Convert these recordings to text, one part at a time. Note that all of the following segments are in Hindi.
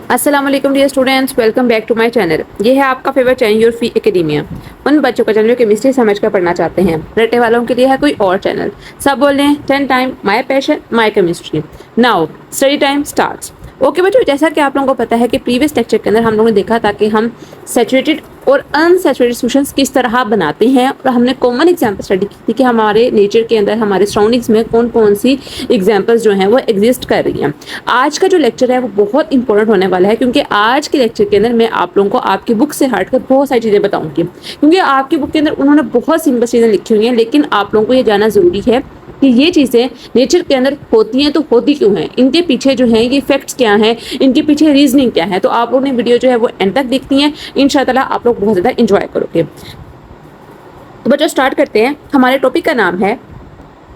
अस्सलाम वालेकुम dear students, welcome back to my channel. ये है आपका favourite channel your free academia. उन बच्चों का चैनल जो केमिस्ट्री समझ कर पढ़ना चाहते हैं, रट्टे वालों के लिए है कोई और चैनल। सब बोल रहे हैं 10 time my passion my chemistry. Now study time starts. Okay बच्चों, जैसा कि आप लोगों को पता है कि प्रीवियस लेक्चर के अंदर हम लोगों ने देखा था कि हम सैचुरेटेड और अनसैचुरेटेड सॉल्यूशंस किस तरह बनाते हैं, और हमने कॉमन एग्जांपल स्टडी की थी कि हमारे नेचर के अंदर हमारे सराउंडिंग्स में कौन कौन सी एग्जांपल्स जो हैं वो एग्जिस्ट कर रही हैं। आज का जो लेक्चर है वो बहुत इंपॉर्टेंट होने वाला है, क्योंकि आज के लेक्चर के अंदर मैं आप लोगों को आपकी बुक से हटकर बहुत सारी चीज़ें बताऊंगी। क्योंकि आपकी बुक के अंदर उन्होंने बहुत सिंपल चीज़ें लिखी हुई हैं, लेकिन आप लोगों को ये जानना ज़रूरी है कि ये चीज़ें नेचर के अंदर होती हैं तो होती क्यों हैं, इनके पीछे जो है ये फैक्ट्स क्या हैं, इनके पीछे रीजनिंग क्या है। तो आप लोगों ने वीडियो जो है वो एंड तक देखनी है, इंशाल्लाह आप लोग बहुत ज़्यादा इंजॉय करोगे। तो बच्चों स्टार्ट करते हैं। हमारे टॉपिक का नाम है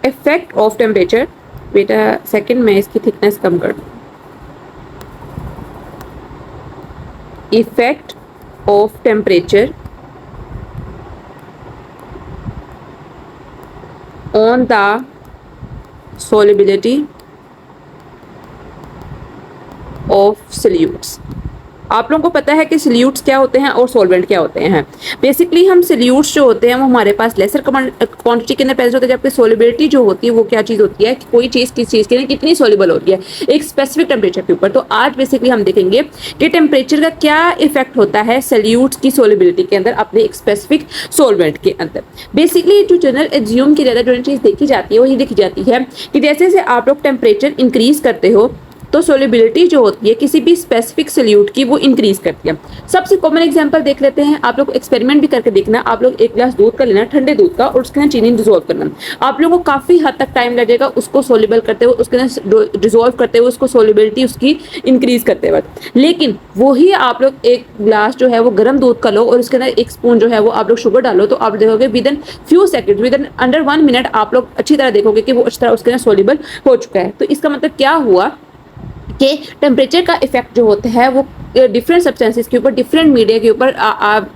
इफेक्ट ऑफ टेम्परेचर। बेटा सेकंड में इसकी थिकनेस कम कर दूँ। Effect of temperature on the solubility of solutes। आप लोगों को पता है कि सल्यूट्स क्या होते हैं और सॉल्वेंट क्या होते हैं। बेसिकली हम सल्यूट्स जो होते हैं वो हमारे पास लेसर क्वांटिटी के अंदर प्रेजेंट होते हैं, जबकि सॉल्युबिलिटी जो होती है वो क्या चीज़ होती है कि कोई चीज़ किस चीज़ के लिए कितनी सॉल्युबल होती है एक स्पेसिफिक टेम्परेचर के ऊपर। तो आज बेसिकली हम देखेंगे कि टेम्परेचर का क्या इफेक्ट होता है सल्यूट्स की सॉल्युबिलिटी के अंदर अपने एक स्पेसिफिक सॉल्वेंट के अंदर। बेसिकली जो जनरल एज्यूम की ज़्यादा जो चीज़ देखी जाती है वो ये देखी जाती है कि जैसे जैसे आप लोग टेम्परेचर इंक्रीज करते हो तो सोलिबिलिटी जो होती है किसी भी स्पेसिफिक सल्यूट की वो इंक्रीज करती है। सबसे कॉमन एग्जांपल देख लेते हैं। आप लोग एक्सपेरिमेंट भी करके देखना। आप लोग एक गिलास दूध का लेना, ठंडे दूध का, और उसके अंदर चीनी डिजोल्व करना। आप लोगों को काफी हद तक टाइम लगेगा उसको सोलिबल करते हुए, उसके अंदर डिजोल्व करते हुए, उसको सोलिबिलिटी उसकी इंक्रीज करते वक्त। लेकिन वही आप लोग एक गिलास जो है वो गर्म दूध का लो और उसके अंदर एक स्पून जो है वो आप लोग शुगर डालो, तो आप देखोगे with in few second, with in under 1 minute आप लोग अच्छी तरह देखोगे कि वो अच्छी तरह उसके अंदर सोलिबल हो चुका है। तो इसका मतलब क्या हुआ कि टेम्परेचर का इफेक्ट जो होता है वो डिफरेंट सब्सटेंसेस के ऊपर, डिफरेंट मीडिया के ऊपर,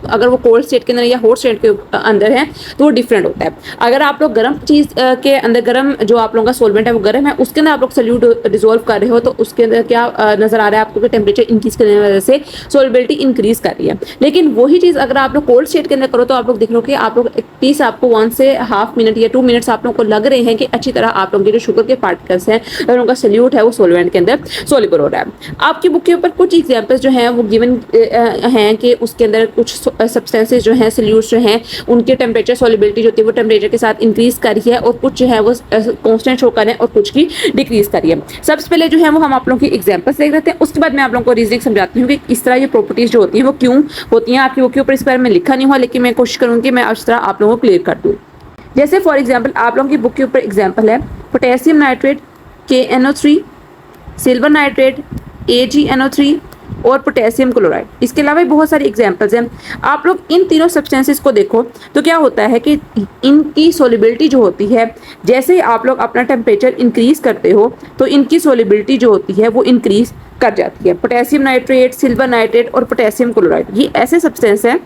अगर वो कोल्ड स्टेट के अंदर या हॉट स्टेट के अंदर है तो वो डिफरेंट होता है। अगर आप लोग गर्म चीज़ के अंदर, गर्म जो आप लोगों का सोलवेंट है वो गर्म है, उसके अंदर आप लोग सल्यूट डिजोल्व कर रहे हो, तो उसके अंदर क्या नजर आ रहा है आपको कि टेम्परेचर इंक्रीज करने की वजह से सोलबिलिटी इंक्रीज कर रही है। लेकिन वही चीज़ अगर आप लोग कोल्ड स्टेट के अंदर करो तो आप लोग देख लो कि आप लोग एटलीस्ट आपको 1 से हाफ मिनट या 2 मिनट्स आप लोग को लग रहे हैं कि अच्छी तरह आप लोगों के जो शुगर के पार्टिकल्स हैं और उनका सल्यूट है वो सोलवेंट के अंदर सोलिबल हो रहा है। आपकी बुक के ऊपर कुछ एग्जाम्पल्स जो हैं वो गिवन हैं कि उसके अंदर कुछ सब्सटेंसेस जो हैं, सल्यूट्स जो हैं, उनके टेम्परेचर सोलिबिलिटी जो होती है वो टेम्परेचर के साथ इंक्रीज कर रही है, और कुछ जो है वो कांस्टेंट शो कर रहे हैं और कुछ की डिक्रीज कर रही है। सबसे पहले जो है वो हम आप लोगों की एग्जाम्पल्स देख लेते हैं, उसके बाद मैं आप लोगों को रीजनिंग समझाती हूँ कि इस तरह ये प्रॉपर्टीज जो होती हैं वो क्यों होती हैं। आपकी बुक के ऊपर इस बारे में लिखा नहीं हुआ, लेकिन मैं कोशिश करूँगी मैं इस तरह आप लोगों को क्लियर कर दूँ। जैसे फॉर एग्जाम्पल आप लोगों की बुक के ऊपर एग्जाम्पल है potassium nitrate KNO3, silver nitrate AgNO3 और पोटेशियम क्लोराइड। इसके अलावा बहुत सारी एग्जांपल्स हैं। आप लोग इन तीनों सब्सटेंसेस को देखो तो क्या होता है कि इनकी सोलिबिलिटी जो होती है, जैसे ही आप लोग अपना टेम्परेचर इंक्रीज करते हो तो इनकी सोलिबिलिटी जो होती है वो इंक्रीज कर जाती है। पोटेशियम नाइट्रेट, सिल्वर नाइट्रेट और पोटेशियम क्लोराइड ये ऐसे सब्सटेंस हैं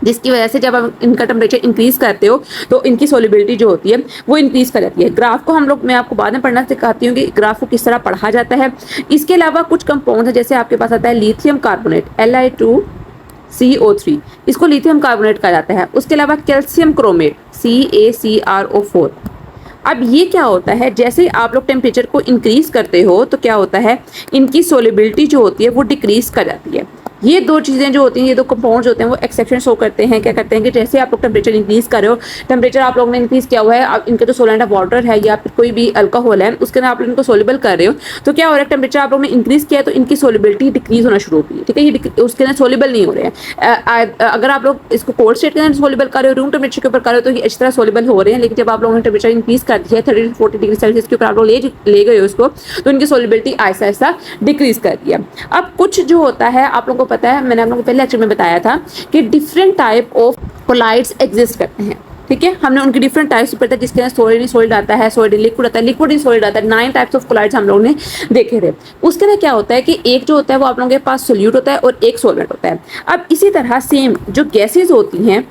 जिसकी वजह से जब आप इनका टेम्परेचर इंक्रीज करते हो तो इनकी सोलिबिलिटी जो होती है वो इंक्रीज कर जाती है। ग्राफ को हम लोग, मैं आपको बाद में पढ़ना सिखाती हूँ कि ग्राफ को किस तरह पढ़ा जाता है। इसके अलावा कुछ कंपाउंड है, जैसे आपके पास आता है लिथियम कार्बोनेट Li2CO3, इसको लिथियम कार्बोनेट कहा जाता है। उसके अलावा कैल्शियम क्रोमेट CaCrO4। अब ये क्या होता है, जैसे आप लोग टेम्परेचर को इंक्रीज करते हो तो क्या होता है, इनकी सोलिबिलिटी जो होती है वो डिक्रीज कर जाती है। ये दो चीज़ें जो होती हैं, ये दो कंपाउंड्स होते हैं वो एक्सेप्शन शो करते हैं। क्या करते हैं कि जैसे आप लोग टेम्परेचर इंक्रीज कर रहे हो, टेम्परेचर आप लोगों ने इंक्रीज किया हुआ है, आप इनका जो सोलेंट वाटर है या फिर कोई भी अल्कोहल है उसके अंदर आप लोग इनको सोलिबल कर रहे हो, तो क्या हो रहा है, टेम्परेचर आप लोगों ने इंक्रीज किया तो इनकी सोलिबिलिटी डिक्रीज होना शुरू होती है। ठीक है, ये उसके अंदर सोलिबल नहीं हो रहे हैं। अगर आप लोग इसको कोल्ड स्टेट के अंदर सोलिबल कर रहे हो, रूम टेम्परेचर के ऊपर कर रहे हो तो ये अच्छी तरह सोलिबल हो रहे हैं। लेकिन जब आप लोगों ने टेम्परेचर इंक्रीज कर दिया है 30 से 40 डिग्री सेल्सियस के ऊपर आप लोग ले गए हो उसको, तो इनकी सोलिबिलिटी ऐसा ऐसा डिक्रीज कर दिया। अब कुछ जो होता है आप लोगों को पता है, मैंने आप लोगों को पहले लेक्चर में बताया था कि different type of colloids exist करते हैं। ठीक है, हमने उनकी डिफरेंट टाइप्स पढ़ा था, जिसके अंदर सॉलिड इन सॉलिड आता है, सॉलिड इन लिक्विड आता है, लिक्विड इन सॉलिड आता है। 9 टाइप्स ऑफ कोलाइड्स हम लोगों ने देखे थे। उसके अंदर क्या होता है कि एक जो होता है वो आप लोगों के पास सोल्यूट होता है और एक सॉल्वेंट होता है। अब इसी तरह सेम जो गैसेज होती हैं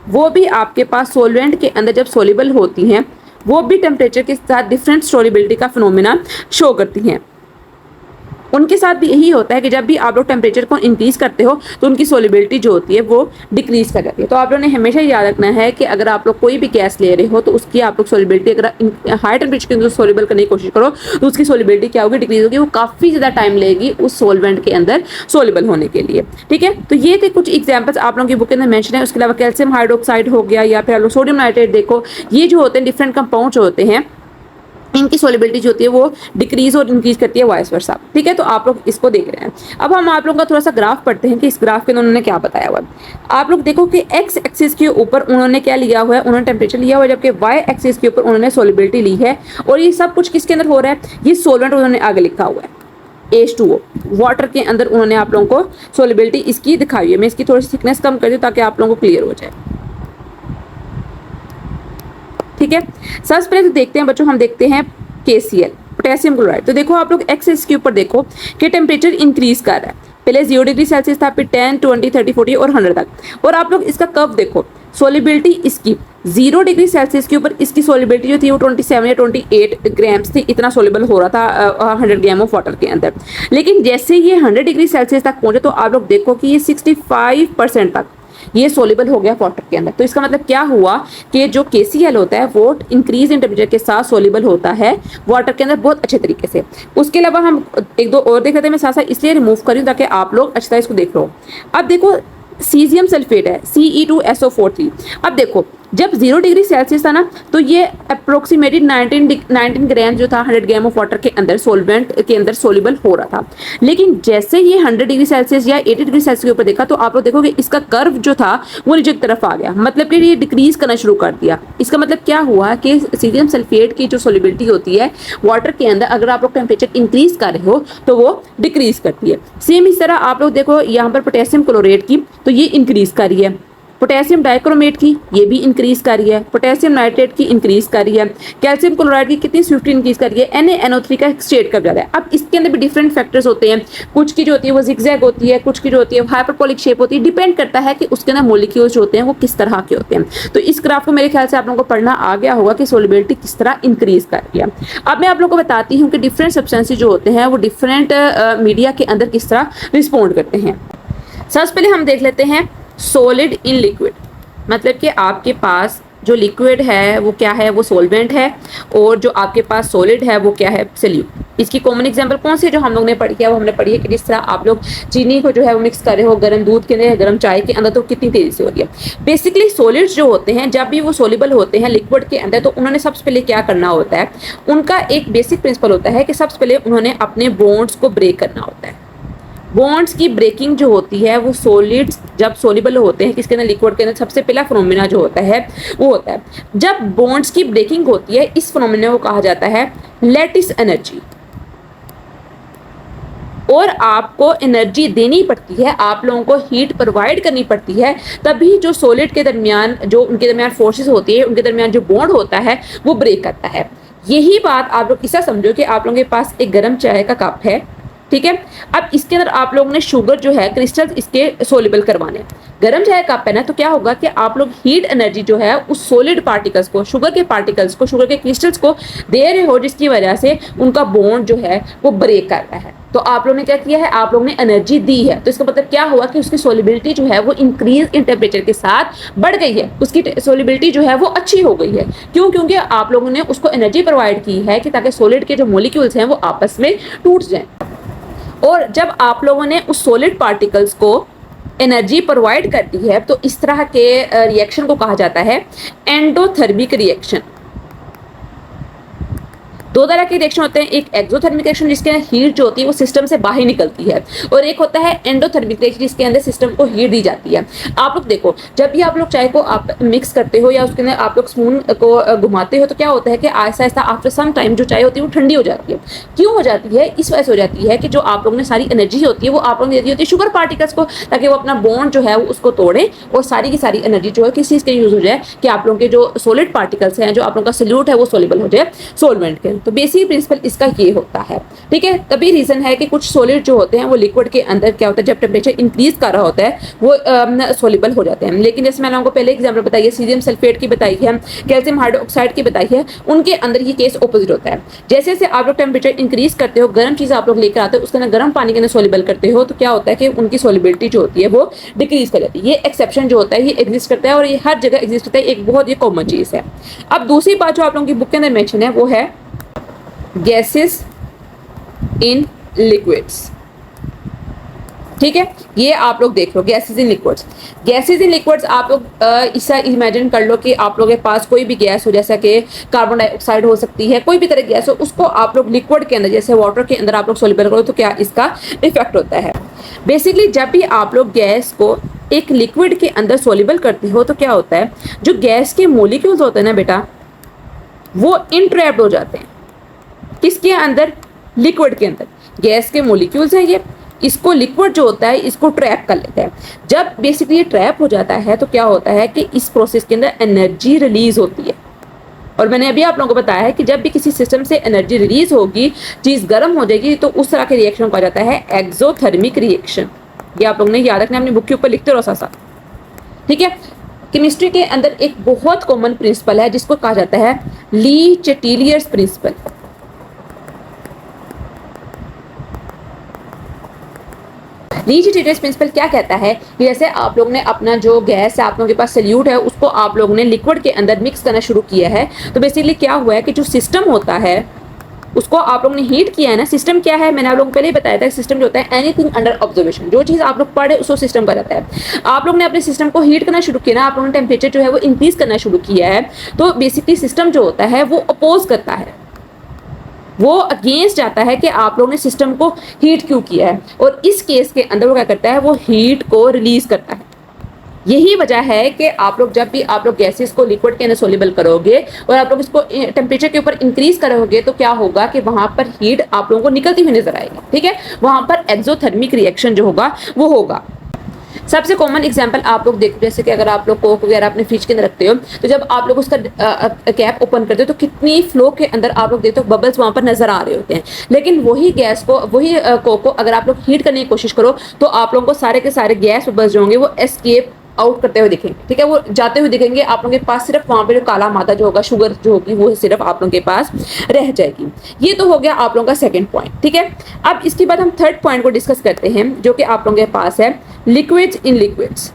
वो भी आपके पास सॉल्वेंट के अंदर जब सोल्यूबल होती हैं वो भी टेम्परेचर के साथ डिफरेंट सोलिबिलिटी का फिनोमिना शो करती हैं। उनके साथ भी यही होता है कि जब भी आप लोग टेम्परेचर को इंक्रीज करते हो तो उनकी सोलिबिलिटी जो होती है वो डिक्रीज कर जाती है। तो आप लोगों ने हमेशा याद रखना है कि अगर आप लोग कोई भी गैस ले रहे हो तो उसकी आप लोग सोलिबिलिटी अगर हाई टेम्परेचर के अंदर सोलिबल करने की कोशिश करो तो उसकी सोलिबिलिटी क्या होगी, डिक्रीज होगी। वो काफ़ी ज़्यादा टाइम लेगी उस सोलवेंट के अंदर सोलिबल होने के लिए। ठीक है, तो ये थे कुछ एग्जाम्पल्स आप लोगों की बुक के अंदर मेंशन है। उसके अलावा कैल्शियम हाइड्रोक्साइड हो गया या फिर आप लोग सोडियम नाइट्रेट देखो, ये जो होते हैं डिफरेंट कंपाउंड जो होते हैं इनकी सोलिबिलिटी जो होती है वो डिक्रीज और इंक्रीज करती है वाइस वर्सा। ठीक है, तो आप लोग इसको देख रहे हैं। अब हम आप लोगों का थोड़ा सा ग्राफ पढ़ते हैं कि इस ग्राफ के अंदर उन्होंने क्या बताया हुआ है। आप लोग देखो कि एक्स एक्सिस के ऊपर उन्होंने क्या लिया हुआ है, उन्होंने टेम्परेचर लिया हुआ है, जबकि वाई एक्सिस के ऊपर उन्होंने सोलिबिलिटी ली है। और ये सब कुछ किसके अंदर हो रहा है, ये सोलवेंट उन्होंने आगे लिखा हुआ है H2O, वाटर के अंदर उन्होंने आप लोगों को सोलिबिलिटी इसकी दिखाई हुई है। मैं इसकी थोड़ी सी थिकनेस कम कर दूँ ताकि आप लोगों को क्लियर हो जाए। ठीक है, सबसे पहले तो देखते हैं बच्चों, हम देखते हैं KCl पोटेशियम क्लोराइड। तो देखो आप लोग एक्सिस के ऊपर देखो कि टेम्परेचर इंक्रीज कर रहा है। पहले 0 डिग्री सेल्सियस था, फिर 10, 20, 30, 40 और 100 तक। और आप लोग इसका कर्व देखो, सोलिबिलिटी इसकी 0 डिग्री सेल्सियस के ऊपर इसकी सोलिबिलिटी जो थी वो 27 या 28 ग्राम्स थी, इतना सोलिबल हो रहा था 100 ग्राम ऑफ वाटर के अंदर। लेकिन जैसे ये 100 डिग्री सेल्सियस तक पहुंचे तो आप लोग देखो कि ये 65% तक ये सोलिबल हो गया वाटर के अंदर। तो इसका मतलब क्या हुआ कि जो KCl होता है वो इंक्रीज इन टेम्परेचर के साथ सोलिबल होता है वाटर के अंदर बहुत अच्छे तरीके से। उसके अलावा हम एक दो और देख लेते हैं। मैं साथ साथ इसलिए रिमूव करूँ ताकि आप लोग अच्छी तरह इसको देख लो। अब देखो सीजियम सल्फेट है Ce2SO43। अब देखो जब 0 डिग्री सेल्सियस था ना तो ये अप्रोक्सीमेटली 19 ग्राम जो था 100 ग्राम ऑफ वाटर के अंदर सोलवेंट के अंदर सोलिबल हो रहा था। लेकिन जैसे ये 100 डिग्री सेल्सियस या 80 डिग्री सेल्सियस के ऊपर देखा तो आप लोग देखोगे इसका कर्व जो था वो नीचे की तरफ आ गया, मतलब कि ये डिक्रीज करना शुरू कर दिया। इसका मतलब क्या हुआ कि सीजियम सल्फेट की जो सोलिबिलिटी होती है वाटर के अंदर अगर आप लोग टेम्परेचर इंक्रीज कर रहे हो तो वो डिक्रीज करती है। सेम इस तरह आप लोग देखो यहाँ पर पोटेशियम क्लोरेट की तो ये इंक्रीज कर रही है, पोटेशियम डाइक्रोमेट की ये भी इंक्रीज कर रही है, पोटेशियम नाइट्रेट की इंक्रीज कर रही है, कैल्शियम क्लोराइड की कितनी स्विफ्टली इंक्रीज कर रही है, NaNO3 का स्टेट कब जाता है। अब इसके अंदर भी डिफरेंट फैक्टर्स होते हैं, कुछ की जो होती है वो जिगजैग होती है, कुछ की जो होती है हाइपरबोलिक शेप होती है। डिपेंड करता है कि उसके अंदर मॉलिक्यूल्स जो होते हैं वो किस तरह के होते हैं। तो इस ग्राफ को मेरे ख्याल से आप लोगों को पढ़ना आ गया होगा कि सोलिबिलिटी किस तरह इंक्रीज कर रही है। अब मैं आप लोगों को बताती हूँ कि डिफरेंट सब्सटेंसेस जो होते हैं वो डिफरेंट मीडिया के अंदर किस तरह रिस्पॉन्ड करते हैं। सबसे पहले हम देख लेते हैं सॉलिड इन लिक्विड, मतलब कि आपके पास जो लिक्विड है वो क्या है, वो सोलवेंट है, और जो आपके पास सॉलिड है वो क्या है, सॉल्यूट। इसकी कॉमन एग्जांपल कौन सी है जो हम लोग ने पढ़ी है, वो हमने पढ़ी है कि जिस तरह आप लोग चीनी को जो है वो मिक्स कर रहे हो गर्म दूध के अंदर, गर्म चाय के अंदर, तो कितनी तेजी से हो रही है। बेसिकली सॉलिड्स जो होते हैं जब भी वो सोलिबल होते हैं लिक्विड के अंदर तो उन्होंने सबसे पहले क्या करना होता है, उनका एक बेसिक प्रिंसिपल होता है कि सबसे पहले उन्होंने अपने बॉन्ड्स को ब्रेक करना होता है। बॉन्ड्स की ब्रेकिंग जो होती है वो सॉलिड्स जब सोलिबल होते हैं किसके अंदर, लिक्विड के अंदर, सबसे पहला फिनोमेना जो होता है वो होता है जब बॉन्ड्स की ब्रेकिंग होती है। इस फिनोमेना को कहा जाता है लैटिस एनर्जी। और आपको एनर्जी देनी पड़ती है, आप लोगों को हीट प्रोवाइड करनी पड़ती है, तभी जो सॉलिड के दरमियान जो उनके दरमियान फोर्सेस होती है, उनके दरमियान जो बॉन्ड होता है वो ब्रेक करता है। यही बात आप लोग इससे समझो कि आप लोगों के पास एक गर्म चाय का कप है, ठीक है। अब इसके अंदर आप लोगों ने शुगर जो है क्रिस्टल्स इसके सोलिबल करवाने, गर्म चाय कप है ना, तो क्या होगा कि आप लोग हीट एनर्जी जो है उस सॉलिड पार्टिकल्स को, शुगर के पार्टिकल्स को, शुगर के क्रिस्टल्स को दे रहे हो, जिसकी वजह से उनका बॉन्ड जो है वो ब्रेक कर रहा है। तो आप लोगों ने क्या किया है, आप लोगों ने एनर्जी दी है। तो इसका मतलब क्या हुआ कि उसकी सोलिबिलिटी जो है वो इंक्रीज इन टेम्परेचर के साथ बढ़ गई है, उसकी सोलिबिलिटी जो है वो अच्छी हो गई है। क्यों? क्योंकि आप लोगों ने उसको एनर्जी प्रोवाइड की है कि ताकि सॉलिड के जो मॉलिक्यूल्स हैं वो आपस में टूट जाएं। और जब आप लोगों ने उस सॉलिड पार्टिकल्स को एनर्जी प्रोवाइड कर दी है तो इस तरह के रिएक्शन को कहा जाता है एंडोथर्मिक रिएक्शन। दो तरह के रिएक्शन होते हैं, एक एक्सोथर्मिक रिएक्शन जिसके अंदर हीट जो होती है वो सिस्टम से बाहर निकलती है, और एक होता है एंडोथर्मिक रिएक्शन जिसके अंदर सिस्टम को हीट दी जाती है। आप लोग देखो जब भी आप लोग चाय को आप मिक्स करते हो या उसके अंदर आप लोग स्पून को घुमाते हो तो क्या होता है कि Aahista Aahista after some time जो चाय होती है वो ठंडी हो जाती है। क्यों हो जाती है? इस वजह से हो जाती है कि जो आप लोगों ने सारी एनर्जी होती है वो आप लोगों ने दी होती है शुगर पार्टिकल्स को, ताकि वो अपना बॉन्ड जो है वो उसको तोड़े और सारी की सारी एनर्जी जो है किस चीज़ के यूज हो जाए कि आप लोगों के जो सॉलिड पार्टिकल्स हैं, जो आप लोगों का सॉल्यूट है वो सोलिबल हो जाए सॉल्वेंट के। तो बेसिक प्रिंसिपल इसका ये होता है, ठीक है। तभी रीजन है कि कुछ सॉलिड जो होते हैं वो लिक्विड के अंदर क्या होता है, जब टेम्परेचर इंक्रीज कर रहा होता है वो सोलिबल हो जाते हैं। लेकिन जैसे मैंने आपको पहले एग्जाम्पल बताई है, सीजियम सल्फेट की बताई है, कैल्शियम हाइड्रोक्साइड की बताई है, उनके अंदर ये केस ऑपोजिट होता है। जैसे जैसे आप लोग टेम्परेचर इंक्रीज करते हो, गर्म चीज आप लोग लेकर आते हो, उसके अंदर गर्म पानी के अंदर सोलिबल करते हो, तो क्या होता है कि उनकी सोलिबिलिटी जो होती है वो डिक्रीज कर जाती है। ये एक्सेप्शन जो होता है ये एग्जिस्ट करता है और ये हर जगह एग्जिस्ट करता है, एक बहुत ही कॉमन चीज है। अब दूसरी बात जो आप लोगों की बुक के अंदर मेंशन है वो है गैसेस इन लिक्विड्स, ठीक है। ये आप लोग देख लो, gases in liquids. Gases in liquids आप लोग ऐसा इमेजिन कर लो कि आप लोगों के पास कोई भी गैस हो, जैसा कि कार्बन डाइऑक्साइड हो सकती है, कोई भी तरह की गैस हो, उसको आप लोग लिक्विड के अंदर जैसे वाटर के अंदर आप लोग सोल्यूबल करो तो क्या इसका इफेक्ट होता है। बेसिकली जब भी आप लोग गैस को एक लिक्विड के अंदर सोल्यूबल करते हो तो क्या होता है, जो गैस के मोलिक्यूल्स होते हैं ना बेटा, वो इंट्रैप्ड हो जाते हैं किसके अंदर, लिक्विड के अंदर। गैस के मोलिक्यूल्स हैं ये, इसको लिक्विड जो होता है इसको ट्रैप कर लेता है। जब बेसिकली ये ट्रैप हो जाता है तो क्या होता है कि इस प्रोसेस के अंदर एनर्जी रिलीज होती है। और मैंने अभी आप लोगों को बताया है कि जब भी किसी सिस्टम से एनर्जी रिलीज होगी, चीज गर्म हो जाएगी, तो उस तरह के रिएक्शन को कहा जाता है एक्सोथर्मिक रिएक्शन। ये आप लोगों ने याद रखना, अपनी बुक के ऊपर लिखते रहो साथ साथ, ठीक है। केमिस्ट्री के अंदर एक बहुत कॉमन प्रिंसिपल है जिसको कहा जाता है ली चेटिलियर्स प्रिंसिपल। ली चेटिलियर्स प्रिंसिपल क्या कहता है कि जैसे आप लोग ने अपना जो गैस है, आप लोगों के पास सल्यूट है, उसको आप लोगों ने लिक्विड के अंदर मिक्स करना शुरू किया है, तो बेसिकली क्या हुआ है कि जो सिस्टम होता है उसको आप लोगों ने हीट किया है ना। सिस्टम क्या है, मैंने आप लोगों को पहले ही बताया था, सिस्टम जो होता है एनीथिंग अंडर ऑब्जर्वेशन, जो चीज आप लोग पढ़े उसको सिस्टम का जाता है। आप लोग ने अपने सिस्टम को हीट करना शुरू किया ना, आप लोगों ने टेम्परेचर जो है वो इंक्रीज करना शुरू किया है, तो बेसिकली सिस्टम जो होता है वो अपोज करता है, वो अगेंस्ट जाता है कि आप लोगों ने सिस्टम को हीट क्यों किया है, और इस केस के अंदर वो क्या करता है, वो हीट को रिलीज करता है। यही वजह है कि आप लोग जब भी आप लोग गैसेस को लिक्विड के अंदर सोल्यूबल करोगे और आप लोग इसको टेम्परेचर के ऊपर इंक्रीज करोगे, तो क्या होगा कि वहां पर हीट आप लोगों को निकलती हुई नजर आएगी, ठीक है। वहां पर एक्सोथर्मिक रिएक्शन जो होगा वो होगा। सबसे कॉमन एग्जांपल आप लोग देखो, जैसे कि अगर आप लोग कोक वगैरह अपने फ्रिज के अंदर रखते हो, तो जब आप लोग उसका कैप ओपन करते हो तो कितनी फ्लो के अंदर आप लोग देखते हो बबल्स वहां पर नजर आ रहे होते हैं। लेकिन वही गैस को, वही कोक को अगर आप लोग हीट करने की कोशिश करो तो आप लोगों को सारे के सारे गैस बबल्स जो होंगे वो एस्केप आउट करते हुए दिखेंगे, ठीक है, वो जाते हुए दिखेंगे। आप लोगों के पास सिर्फ वहां पे जो काला मादा जो होगा, शुगर जो होगी, वो सिर्फ आप लोगों के पास रह जाएगी। ये तो हो गया आप लोगों का सेकंड पॉइंट, ठीक है। अब इसके बाद हम थर्ड पॉइंट को डिस्कस करते हैं, जो कि आप लोगों के पास है लिक्विड्स इन लिक्विड्स।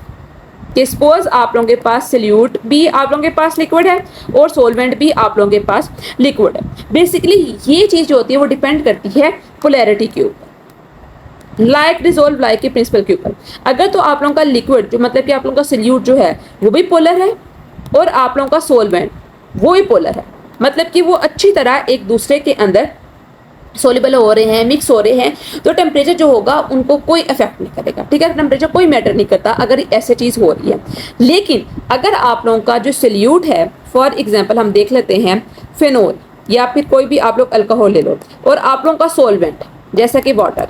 कि सपोज आप लोगों के पास सल्यूट भी आप लोगों के पास लिक्विड है और सोलवेंट भी आप लोगों के पास लिक्विड है। बेसिकली ये चीज जो होती है वो डिपेंड करती है पोलैरिटी के ऊपर, लाइक डिसॉल्व लाइक के प्रिंसिपल के ऊपर। अगर तो आप लोगों का लिक्विड जो मतलब कि आप लोगों का सल्यूट जो है वो भी पोलर है और आप लोगों का सोलवेंट वो भी पोलर है, मतलब कि वो अच्छी तरह एक दूसरे के अंदर सोल्यूबल हो रहे हैं, मिक्स हो रहे हैं, तो टेम्परेचर जो होगा उनको कोई इफेक्ट नहीं करेगा, ठीक है। टेम्परेचर कोई मैटर नहीं करता अगर ऐसे चीज हो रही है। लेकिन अगर आप लोगों का जो सल्यूट है, फॉर एग्जांपल हम देख लेते हैं फिनोल या फिर कोई भी आप लोग अल्कोहल ले लो, और आप लोगों का सोलवेंट जैसा कि वाटर,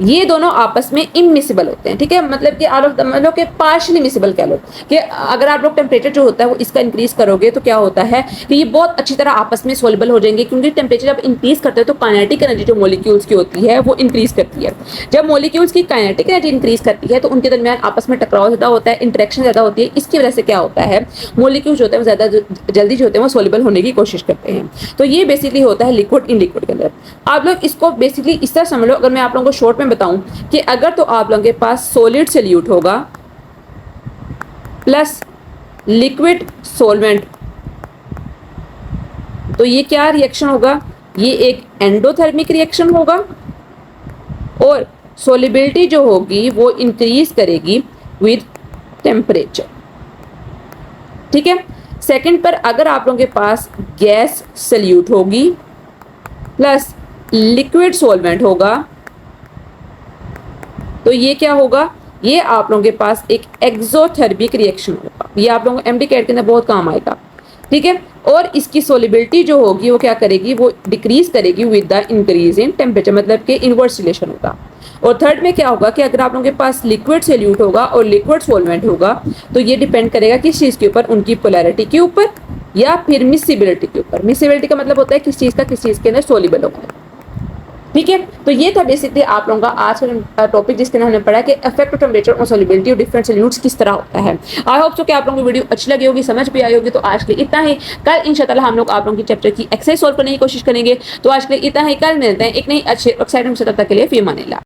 ये दोनों आपस में इमिसिबल होते हैं, ठीक है। मतलब कि आप लोग के पार्शली मिसिबल कह लो कि अगर आप लोग टेम्परेचर जो होता है वो इसका इंक्रीज करोगे तो क्या होता है कि ये बहुत अच्छी तरह आपस में सोल्यूबल हो जाएंगे, क्योंकि टेम्परेचर जब इंक्रीज करते हैं तो काइनेटिक एनर्जी जो मॉलिक्यूल्स की होती है वो इंक्रीज करती है। जब मॉलिक्यूल्स की काइनेटिक एनर्जी इंक्रीज करती है तो उनके दरमियान आपस में टकराव ज़्यादा होता है, इंटरेक्शन ज़्यादा होती है। इसकी वजह से क्या होता है, मॉलिक्यूल्स जो होते हैं वो ज़्यादा जल्दी जो होते हैं वो सोल्यूबल होने की कोशिश करते हैं। तो ये बेसिकली होता है लिक्विड इन लिक्विड के अंदर। आप लोग इसको बेसिकली इस तरह समझ लो, अगर मैं आप लोगों को शॉर्ट में बताऊं कि अगर तो आप लोगों के पास सॉलिड सल्यूट होगा प्लस लिक्विड सोलवेंट, तो ये क्या रिएक्शन होगा, ये एक एंडोथर्मिक रिएक्शन होगा और सोलिबिलिटी जो होगी वो इंक्रीज करेगी विद टेम्परेचर, ठीक है। सेकंड पर अगर आप लोगों के पास गैस सल्यूट होगी प्लस लिक्विड सोलवेंट होगा, तो ये क्या होगा, ये आप लोगों के पास एक एक्सोथर्मिक रिएक्शन होगा। ये आप लोगों को एमडी कैट के अंदर बहुत काम आएगा, ठीक है। और इसकी सोलिबिलिटी जो होगी वो क्या करेगी, वो डिक्रीज करेगी with the increase in temperature, मतलब कि इनवर्स रिलेशन होगा। और थर्ड में क्या होगा कि अगर आप लोगों के पास लिक्विड सल्यूट होगा और लिक्विड सोलवेंट होगा, तो ये डिपेंड करेगा किस चीज़ के ऊपर, उनकी पोलैरिटी के ऊपर या फिर मिसिबिलिटी के ऊपर। मिसिबिलिटी का मतलब होता है किस चीज़ का किस चीज़ के अंदर सोल्यूबल होता है। ठीक है, तो ये था बेसिकली आप लोगों का आज का टॉपिक जिसके अंदर हमने पढ़ा कि इफेक्ट ऑफ टेम्परेचर और सॉल्युबिलिटी ऑफ डिफरेंट सॉल्यूट्स किस तरह होता है। आई होप सो कि आप लोगों को वीडियो अच्छी लगी होगी, समझ भी आई होगी। तो आज के लिए इतना ही। कल इंशाल्लाह हम लोग आप लोगों की चैप्टर की एक्सरसाइज सॉल्व करने की कोशिश करेंगे। तो आज के लिए इतना ही, कल मिलते हैं एक नई अच्छे एक्साइटिंग से, तब तक के लिए फी अमानिल्लाह।